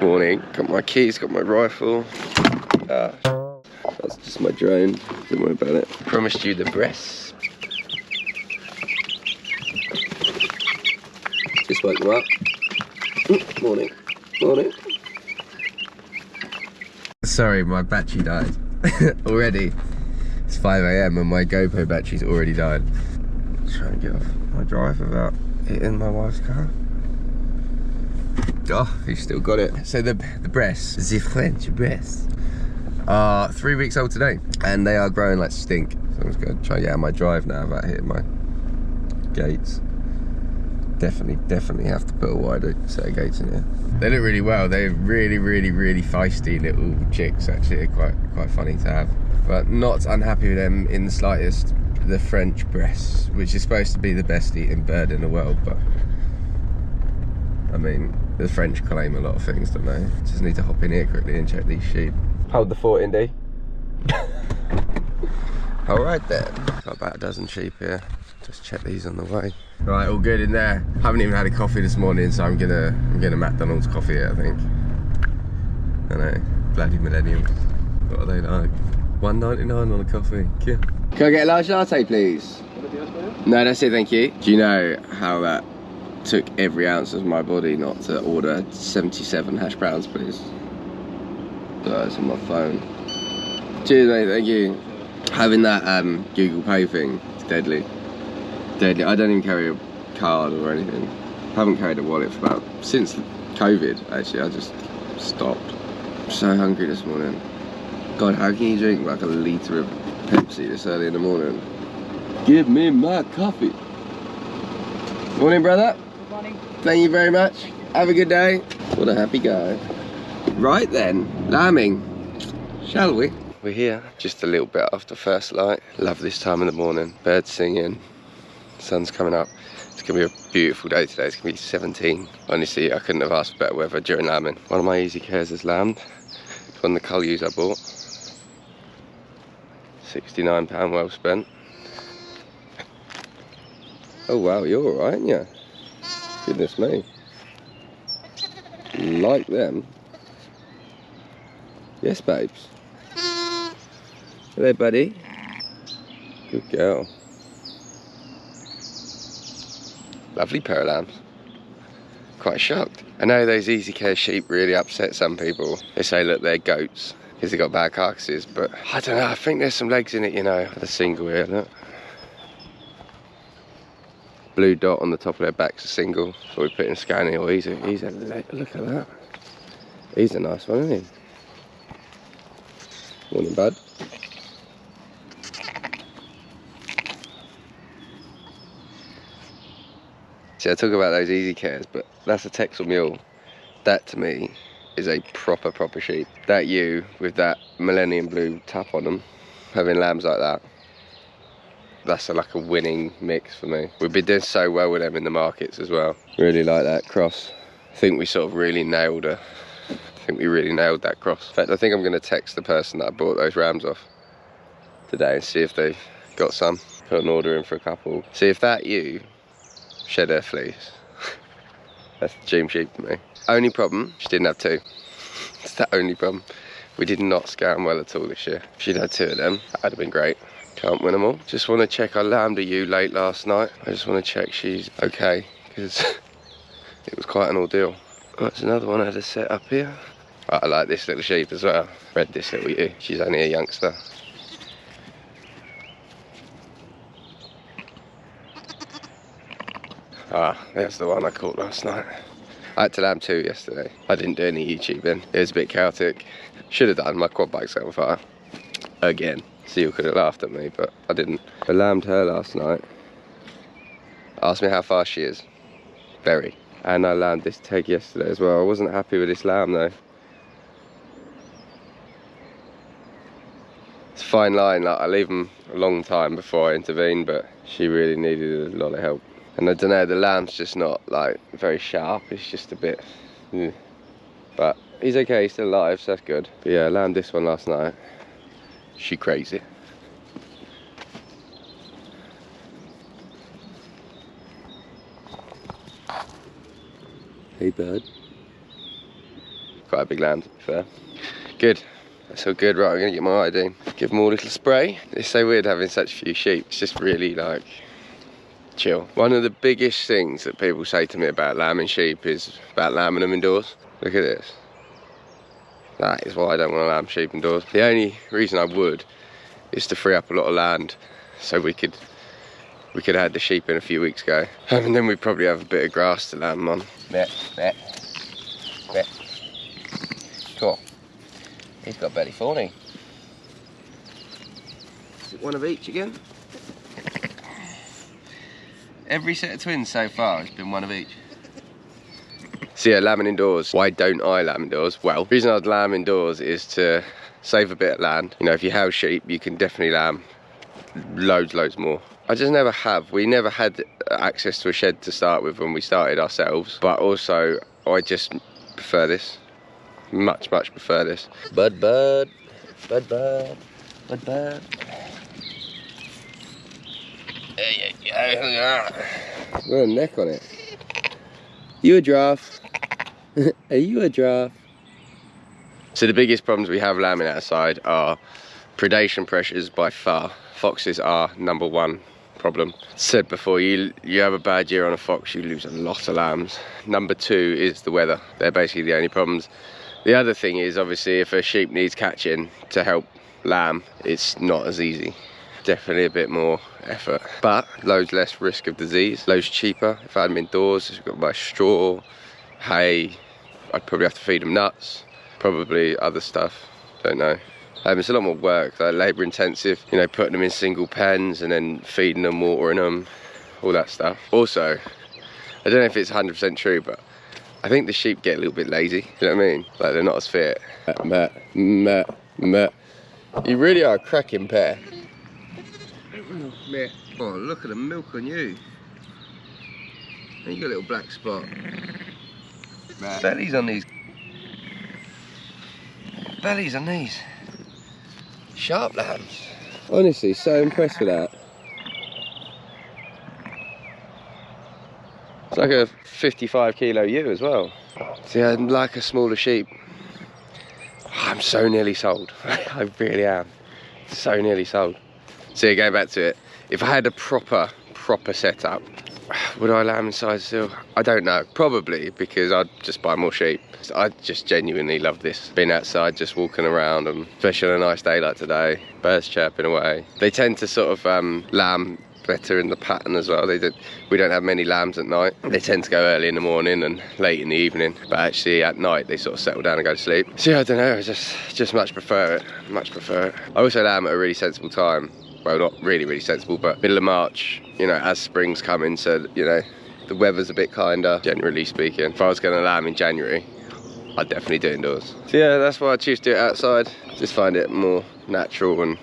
Morning. Got my keys, got my rifle. That's just my drone. Don't worry about it. Promised you the breasts. Just woke them up. Morning. Morning. Sorry, my battery died already. It's 5 AM and my GoPro battery's already died. Try and get off my drive without hitting my wife's car. Oh, he's still got it. So the breasts, the French breasts, are 3 weeks old today, and they are growing like stink. So I'm just gonna try and get out of my drive now without hitting my gates. Definitely have to put a wider set of gates in here. They look really well. They're really feisty little chicks. Actually, they're quite funny to have. But not unhappy with them in the slightest. The French breasts, which is supposed to be the best eating bird in the world, but I mean, the French claim a lot of things, don't they? Just need to hop in here quickly and check these sheep. Hold the fort, Indy. All right then. Got about a dozen sheep here. Just check these on the way. Right, all good in there. Haven't even had a coffee this morning, so I'm gonna McDonald's coffee here, I think. I know, bloody millennials. What are they like? $1.99 on a coffee. Yeah. Can I get a large latte, please? No, that's it, thank you. Do you know how that took every ounce of my body not to order 77 hash browns, please? Oh, it's on my phone. Cheers, mate, thank you. Having that Google Pay thing, it's deadly. Deadly. I don't even carry a card or anything. I haven't carried a wallet for since COVID, actually. I just stopped. I'm so hungry this morning. God, how can you drink like a litre of Pepsi this early in the morning? Give me my coffee. Morning, brother. Good morning. Thank you very much. Have a good day. What a happy guy. Right then, lambing. Shall we? We're here just a little bit after first light. Love this time of the morning. Birds singing. Sun's coming up. It's gonna be a beautiful day today. It's gonna be 17. Honestly, I couldn't have asked for better weather during lambing. One of my easy cares has lambed. It's one of the Cullews I bought. £69 well spent. Oh wow, you're alright, aren't you? Goodness me. Like them. Yes, babes. Hello, buddy. Good girl. Lovely pair of lambs. Quite shocked. I know those easy care sheep really upset some people. They say, look, they're goats because they got bad carcasses, but I don't know, I think there's some legs in it, you know. The single here, look. Blue dot on the top of their back's a single, so we put in scanning. Oh, he's a look at that. He's a nice one, isn't he? Morning, bud. See, I talk about those easy cares, but that's a Texel mule. That to me is a proper sheep. That ewe with that millennium blue tap on them, having lambs like that, that's like a winning mix for me. We've been doing so well with them in the markets as well. Really like that cross. I think we sort of really nailed her. I think we really nailed that cross. In fact, I think I'm going to text the person that I bought those rams off today and see if they've got some. Put an order in for a couple. See if that ewe shed her fleece. That's the dream sheep for me. Only problem, she didn't have two. It's the only problem. We did not scout them well at all this year. If she'd had two of them, that'd have been great. Can't win them all. Just want to check. I lambed a ewe late last night. I just want to check she's okay, because it was quite an ordeal. Oh, there's another one I had to set up here. Right, I like this little sheep as well. Bred this little ewe. She's only a youngster. Ah, there's the one I caught last night. I had to lamb two yesterday. I didn't do any YouTubing. It was a bit chaotic. Should have done. My quad bike's on fire. Again. Seal could have laughed at me, but I didn't. I lambed her last night. Asked me how fast she is. Very. And I lambed this teg yesterday as well. I wasn't happy with this lamb though. It's a fine line. Like, I leave them a long time before I intervene, but she really needed a lot of help. And I don't know, the lamb's just not like very sharp. It's just a bit. But he's okay. He's still alive, so that's good. But yeah, I lambed this one last night. She crazy. Hey, bud. Quite a big lamb, to be fair. Good. That's all good. Right, I'm gonna get my iodine. Give them all a little spray. It's so weird having such few sheep. It's just really like chill. One of the biggest things that people say to me about lambing sheep is about lambing them indoors. Look at this. That is why I don't want to lamb sheep indoors. The only reason I would is to free up a lot of land so we could add the sheep in a few weeks ago. And then we'd probably have a bit of grass to lamb them on. There. Cool. He's got belly fawning. Is it one of each again? Every set of twins so far has been one of each. So yeah, lambing indoors. Why don't I lamb indoors? Well, the reason I'd lamb indoors is to save a bit of land. You know, if you house sheep, you can definitely lamb loads more. I just never have. We never had access to a shed to start with when we started ourselves. But also, I just prefer this. Much prefer this. Bud. Got a neck on it. You a giraffe? Are you a giraffe? So the biggest problems we have lambing outside are predation pressures by far. Foxes are #1 problem. Said before, you have a bad year on a fox, you lose a lot of lambs. #2 is the weather. They're basically the only problems. The other thing is, obviously, if a sheep needs catching to help lamb, it's not as easy. Definitely a bit more effort, but loads less risk of disease, loads cheaper. If I had them indoors, I've got my straw, hay, I'd probably have to feed them nuts, probably other stuff, don't know. It's a lot more work, like labour intensive, you know, putting them in single pens and then feeding them, watering them, all that stuff. Also, I don't know if it's 100% true, but I think the sheep get a little bit lazy, you know what I mean? Like they're not as fit. You really are a cracking pair. Oh, look at the milk on you. And you got a little black spot. Bellies on these. Bellies on these. Sharp lambs. Honestly, so impressed with that. It's like a 55 kilo ewe as well. See, I like a smaller sheep. I'm so nearly sold. I really am. So nearly sold. So yeah, going back to it, if I had a proper setup, would I lamb inside still? I don't know. Probably, because I'd just buy more sheep. I just genuinely love this. Being outside, just walking around, and especially on a nice day like today, birds chirping away. They tend to sort of lamb better in the pattern as well. We don't have many lambs at night. They tend to go early in the morning and late in the evening, but actually at night they sort of settle down and go to sleep. So yeah, I don't know, I just much prefer it. I also lamb at a really sensible time. Well, not really sensible, but middle of March, you know, as spring's coming, so, you know, the weather's a bit kinder, generally speaking. If I was going to lamb in January, I'd definitely do it indoors. So yeah, that's why I choose to do it outside. Just find it more natural and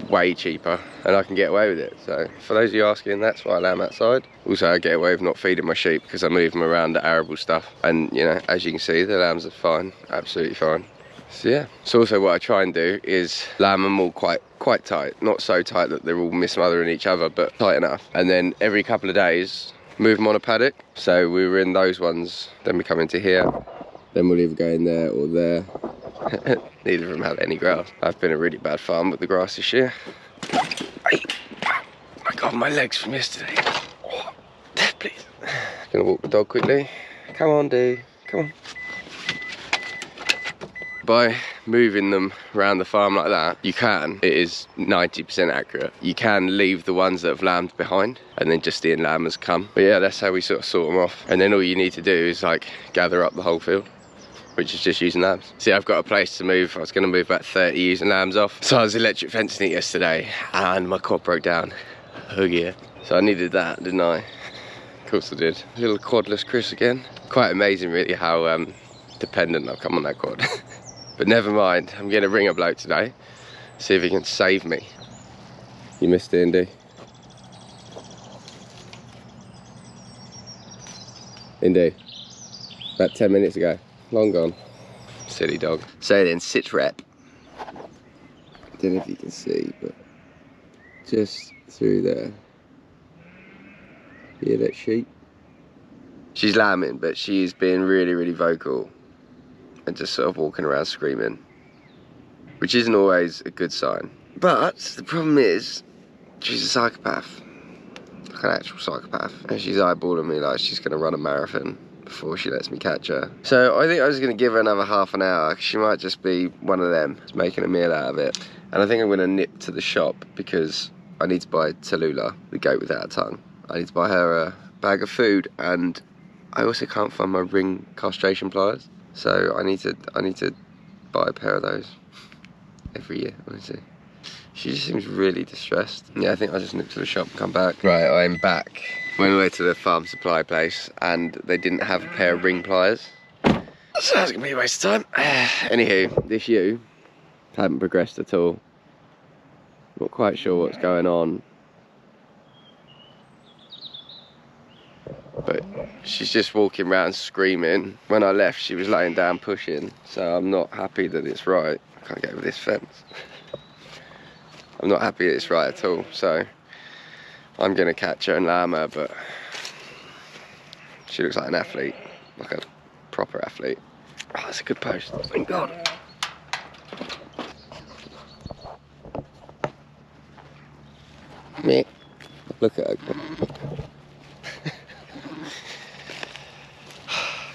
way cheaper, and I can get away with it. So for those of you asking, that's why I lamb outside. Also, I get away with not feeding my sheep because I move them around the arable stuff, and you know, as you can see, the lambs are fine, absolutely fine. So yeah, so also what I try and do is lamb them all quite tight, not so tight that they're all mismothering each other, but tight enough. And then every couple of days, move them on a paddock. So we were in those ones, then we come into here, then we'll either go in there or there. Neither of them have any grass. I've been a really bad farm with the grass this year. Hey. Oh my God, my legs from yesterday. Oh, please. Gonna walk the dog quickly. Come on, dude, come on. By moving them around the farm like that, you can, it is 90% accurate, you can leave the ones that have lambed behind and then just the in-lambers come. But yeah, that's how we sort of sort them off. And then all you need to do is like gather up the whole field, which is just using lambs. See, I've got a place to move. I was gonna move about 30 using lambs off. So I was electric fencing it yesterday and my quad broke down. Oh yeah. So I needed that, didn't I? Of course I did. Little quadless Chris again. Quite amazing really how dependent I've come on that quad. But never mind, I'm gonna ring a bloke today, see if he can save me. You missed it, Indy. Indy. About 10 minutes ago. Long gone. Silly dog. So then, sit rep. I don't know if you can see, but just through there. You hear that sheep? She's lambing, but she's being really vocal. and just sort of walking around screaming, which isn't always a good sign. But the problem is, she's a psychopath, like an actual psychopath, and she's eyeballing me like she's gonna run a marathon before she lets me catch her. So I think I was gonna give her another half an hour. She might just be one of them, just making a meal out of it. And I think I'm gonna nip to the shop because I need to buy Tallulah, the goat without a tongue. I need to buy her a bag of food, and I also can't find my ring castration pliers. So I need to buy a pair of those every year, honestly. She just seems really distressed. Yeah, I think I'll just nip to the shop and come back. Right, I'm back. Went away to the farm supply place and they didn't have a pair of ring pliers. So that's gonna be a waste of time. Anywho, this ewe hadn't progressed at all. Not quite sure what's going on. But she's just walking around screaming. When I left, she was laying down pushing, so I'm not happy that it's right. I can't get over this fence. I'm not happy that it's right at all, so I'm gonna catch her and lamb her, but she looks like an athlete, like a proper athlete. Oh, that's a good post, thank God. Me, look at her.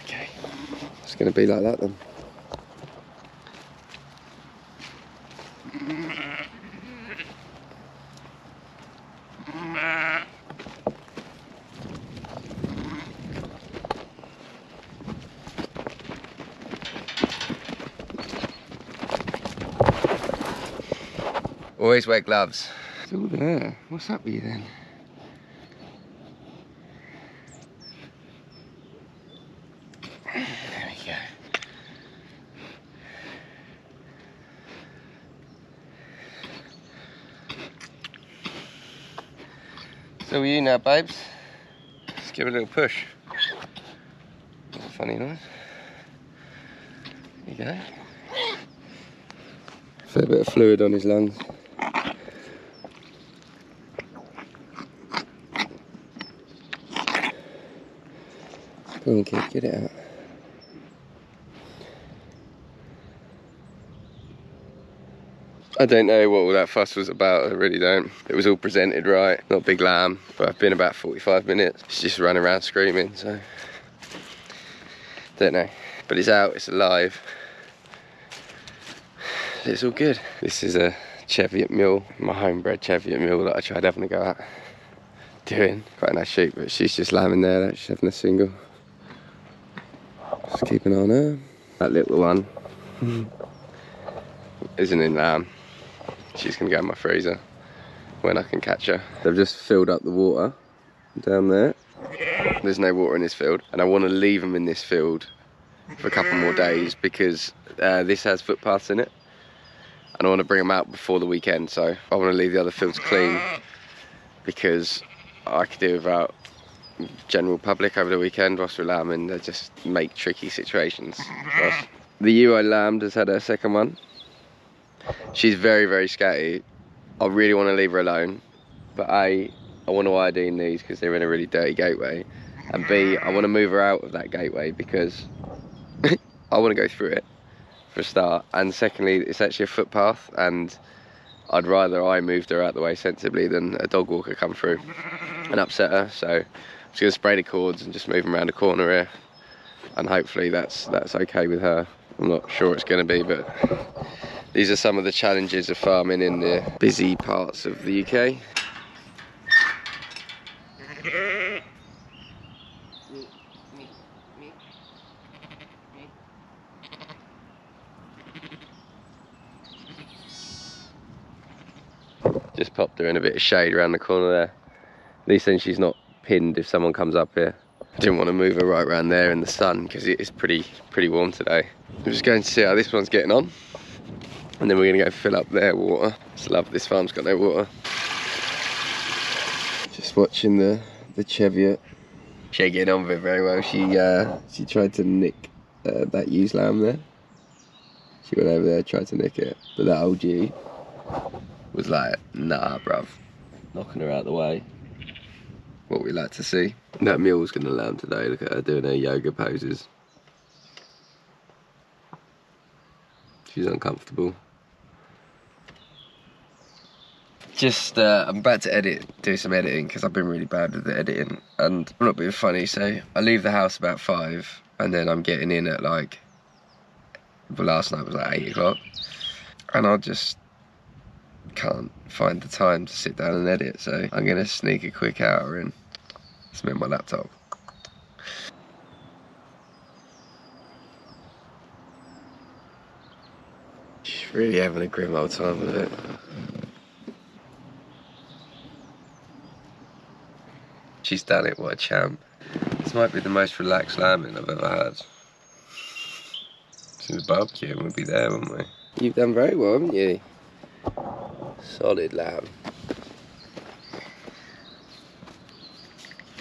Okay, it's gonna be like that then. Always wear gloves. It's all there. What's up with you then? There we go. So are you now, babes? Let's give it a little push. That's a funny noise. There you go. Fair bit of fluid on his lungs. Go on, kid, get it out. I don't know what all that fuss was about, I really don't. It was all presented right, not a big lamb, but I've been about 45 minutes. She's just running around screaming, so don't know. But it's out, it's alive. It's all good. This is a Cheviot mule, my homebred Cheviot mule that I tried having a go at doing. Quite a nice sheep, but she's just lambing there, she's having a single. Just keep an eye on her. That little one isn't in lamb. She's gonna go in my freezer when I can catch her. They've just filled up the water down there. There's no water in this field, and I want to leave them in this field for a couple more days because this has footpaths in it, and I want to bring them out before the weekend. So I want to leave the other fields clean because I could do without general public over the weekend whilst we're lambing. They just make tricky situations for us. The ewe I lambed has had her second one. She's very, very scatty. I really want to leave her alone, but A, I want to iodine these because they're in a really dirty gateway, and B, I want to move her out of that gateway because I want to go through it for a start, and secondly, it's actually a footpath, and I'd rather I moved her out the way sensibly than a dog walker come through and upset her. So I'm just going to spray the cords and just move them around the corner here, and hopefully that's okay with her. I'm not sure it's going to be, but these are some of the challenges of farming in the busy parts of the UK. Just popped her in a bit of shade around the corner there. At least then she's not pinned if someone comes up here. Didn't want to move her right around there in the sun because it is pretty warm today. I'm just going to see how this one's getting on, and then we're going to go fill up their water. Just love this farm's got no water. Just watching the Cheviot. She ain't getting on with it very well. She tried to nick that ewe's lamb there. She went over there, tried to nick it, but that old ewe was like, nah, bruv, knocking her out the way. What we like to see. That mule's gonna lamb today. Look at her doing her yoga poses. She's uncomfortable. Just, I'm about to do some editing because I've been really bad with the editing and I'm not being funny, so I leave the house about 5 and then I'm getting in at like, well, last night was like 8 o'clock and I just can't find the time to sit down and edit, so I'm gonna sneak a quick hour in, submit my laptop. She's really having a grim old time with it. She's done it, what a champ. This might be the most relaxed lambing I've ever had. Since the barbecue, we'll be there, won't we? You've done very well, haven't you? Solid lamb.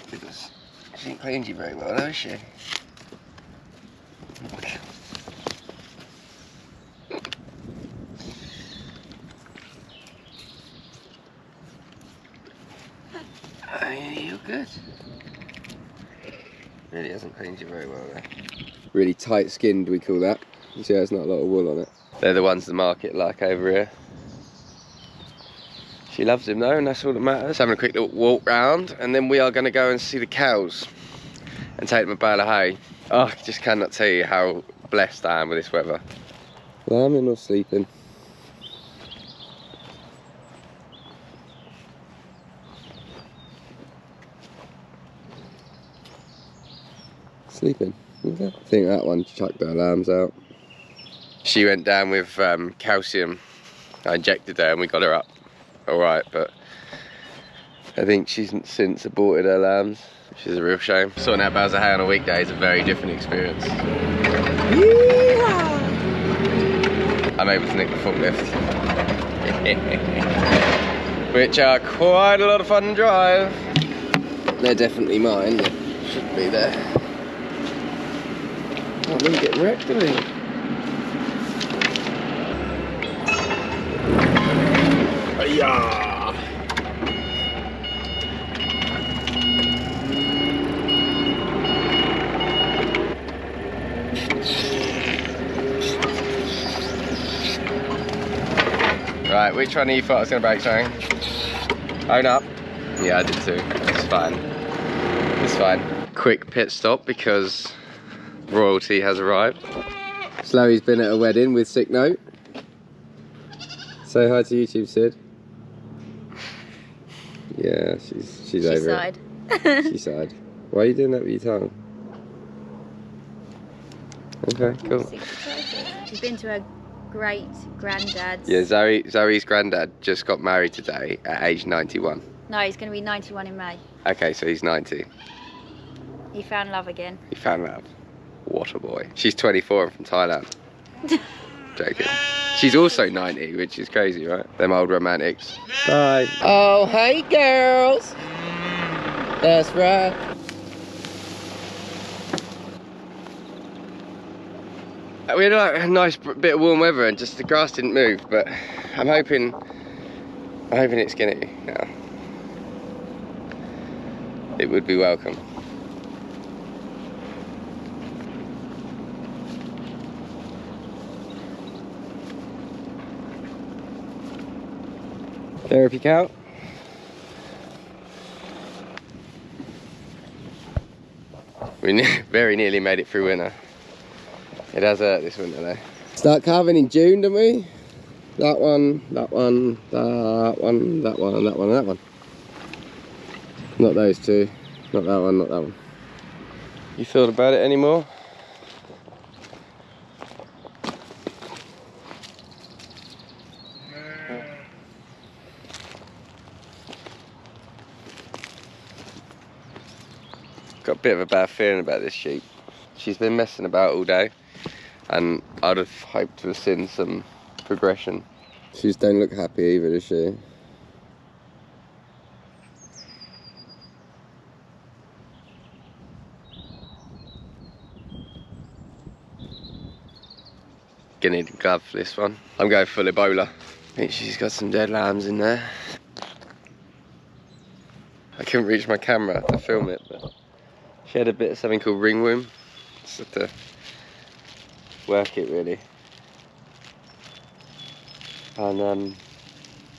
Goodness. She ain't cleaned you very well, has she? Oh, yeah, you're good. Really hasn't cleaned you very well there. Really tight skinned, we call that. You see there's not a lot of wool on it. They're the ones the market like over here. She loves him though, and that's all that matters. Having a quick little walk round, and then we are going to go and see the cows and take them a bale of hay. Oh, I just cannot tell you how blessed I am with this weather. Lambing or sleeping? Sleeping. Okay. I think that one chucked her lambs out. She went down with calcium. I injected her and we got her up alright, but I think she's since aborted her lambs, which is a real shame. Sorting out bales of hay on a weekday is a very different experience. Yeehaw! I'm able to nick the forklift. Which are quite a lot of fun to drive. They're definitely mine, they should be there. Oh, I'm getting wrecked, are we? Yeah. Right, which one of you thought I was going to break something? Own up. Yeah, I did too. It's fine. It's fine. Quick pit stop because royalty has arrived. Slowy's been at a wedding with sick note. Say hi to YouTube, Sid. Yeah, she's over sighed. it. She sighed. Why are you doing that with your tongue? Okay, cool. She's been to her great granddad's. Yeah, Zoe's granddad just got married today at age 91. No, he's going to be 91 in May. Okay, so he's 90. He found love again. He found love. What a boy. She's 24 and from Thailand. Joking. She's also 90, which is crazy, right? Them old romantics. Bye. Oh, hey girls. That's right. We had like a nice bit of warm weather and just the grass didn't move, but I'm hoping it's gonna now. It would be welcome. Therapy cow. We very nearly made it through winter. It has hurt this winter though. Start calving in June, don't we? That one, that one, that one, that one, that one, and that one. Not those two. Not that one, not that one. You feel about it anymore? Got a bit of a bad feeling about this sheep. She's been messing about all day and I'd have hoped to have seen some progression. She just don't look happy either, does she? Gonna need a glove for this one. I'm going full Ebola. I think she's got some dead lambs in there. I couldn't reach my camera to film it, but she had a bit of something called ringworm. Just had to work it really. And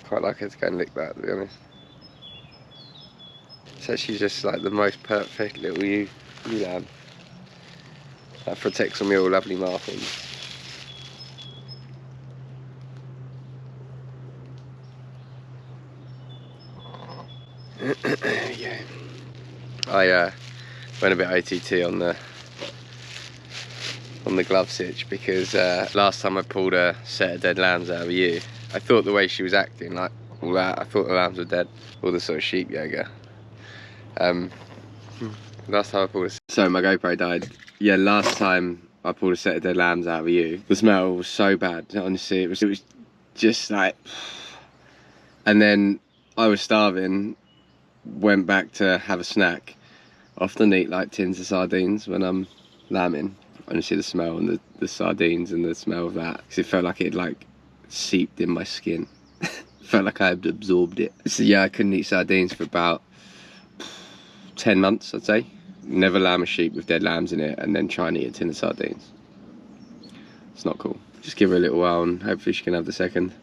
quite like her to go and lick that, to be honest. It's actually just like the most perfect little ewe lamb. That protects on me all lovely markings. Yeah. I went a bit OTT on the glove stitch because last time I pulled a set of dead lambs out of a ewe, I thought the way she was acting, like all that, I thought the lambs were dead, all the sort of sheep yoga. Last time I pulled so my GoPro died. Yeah, last time I pulled a set of dead lambs out of a ewe, the smell was so bad. Honestly, it was just like. And then I was starving, went back to have a snack. Often eat like tins of sardines when I'm lambing. Honestly, the smell and the sardines and the smell of that, because it felt like it like seeped in my skin. Felt like I had absorbed it. So yeah, I couldn't eat sardines for about 10 months, I'd say. Never lamb a sheep with dead lambs in it and then try and eat a tin of sardines. It's not cool. Just give her a little while and hopefully she can have the second.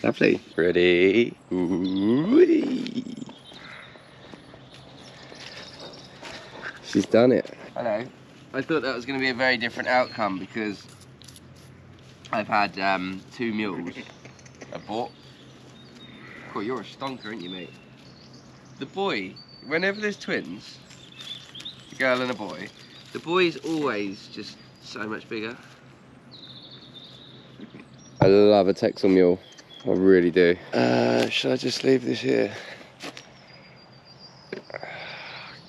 Lovely. Ready? Ooh-wee. She's done it. Hello. I thought that was going to be a very different outcome because I've had 2 mules abort. Cool, you're a stonker, aren't you, mate? The boy, whenever there's twins, a girl and a boy, the boy is always just so much bigger. I love a Texel mule. I really do. Should I just leave this here?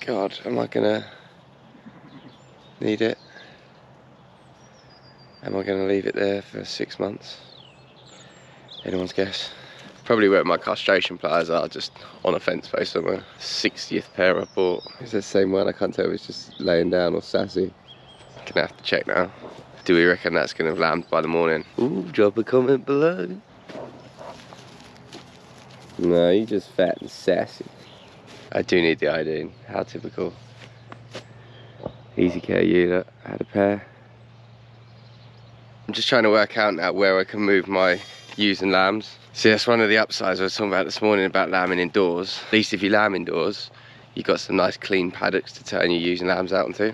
God, am I gonna need it? Am I gonna leave it there for 6 months? Anyone's guess? Probably where my castration pliers are, just on a fence post somewhere. 60th pair I bought. Is that the same one? I can't tell if it's just laying down or sassy. Gonna have to check now. Do we reckon that's gonna have lambed by the morning? Ooh, drop a comment below. No, you're just fat and sassy. I do need the iodine. How typical. Easy care you, look. I had a pair. I'm just trying to work out now where I can move my ewes and lambs. See, that's one of the upsides I was talking about this morning about lambing indoors. At least if you lamb indoors, you've got some nice clean paddocks to turn your ewes and lambs out onto.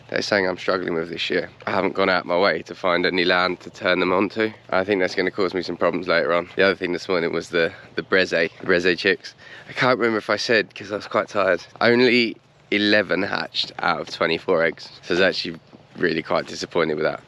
That's something I'm struggling with this year. I haven't gone out my way to find any land to turn them onto. I think that's going to cause me some problems later on. The other thing this morning was the Breze chicks. I can't remember if I said, because I was quite tired. Only 11 hatched out of 24 eggs. So I was actually really quite disappointed with that.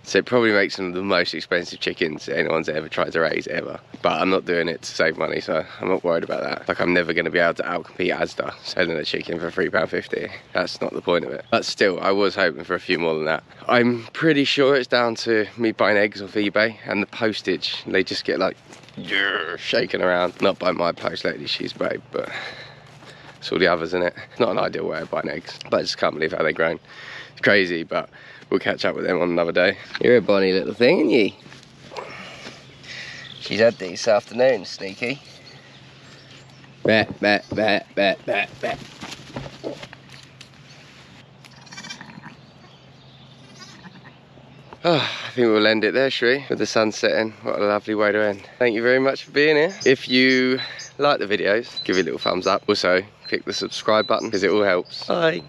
So it probably makes them the most expensive chickens anyone's ever tried to raise, ever. But I'm not doing it to save money, so I'm not worried about that. Like, I'm never going to be able to outcompete Asda selling a chicken for £3.50. That's not the point of it. But still, I was hoping for a few more than that. I'm pretty sure it's down to me buying eggs off eBay and the postage. They just get like, shaking around. Not by my post lady, she's brave, but it's all the others in it. It's not an ideal way of buying eggs, but I just can't believe how they're grown. It's crazy, but we'll catch up with them on another day. You're a bonny little thing, aren't you? She's had these this afternoon, sneaky. Bat, bat, bat, bat, bat, bat. Oh, I think we'll end it there, shall we? With the sun setting. What a lovely way to end. Thank you very much for being here. If you like the videos, give it a little thumbs up. Also, click the subscribe button because it all helps. Bye.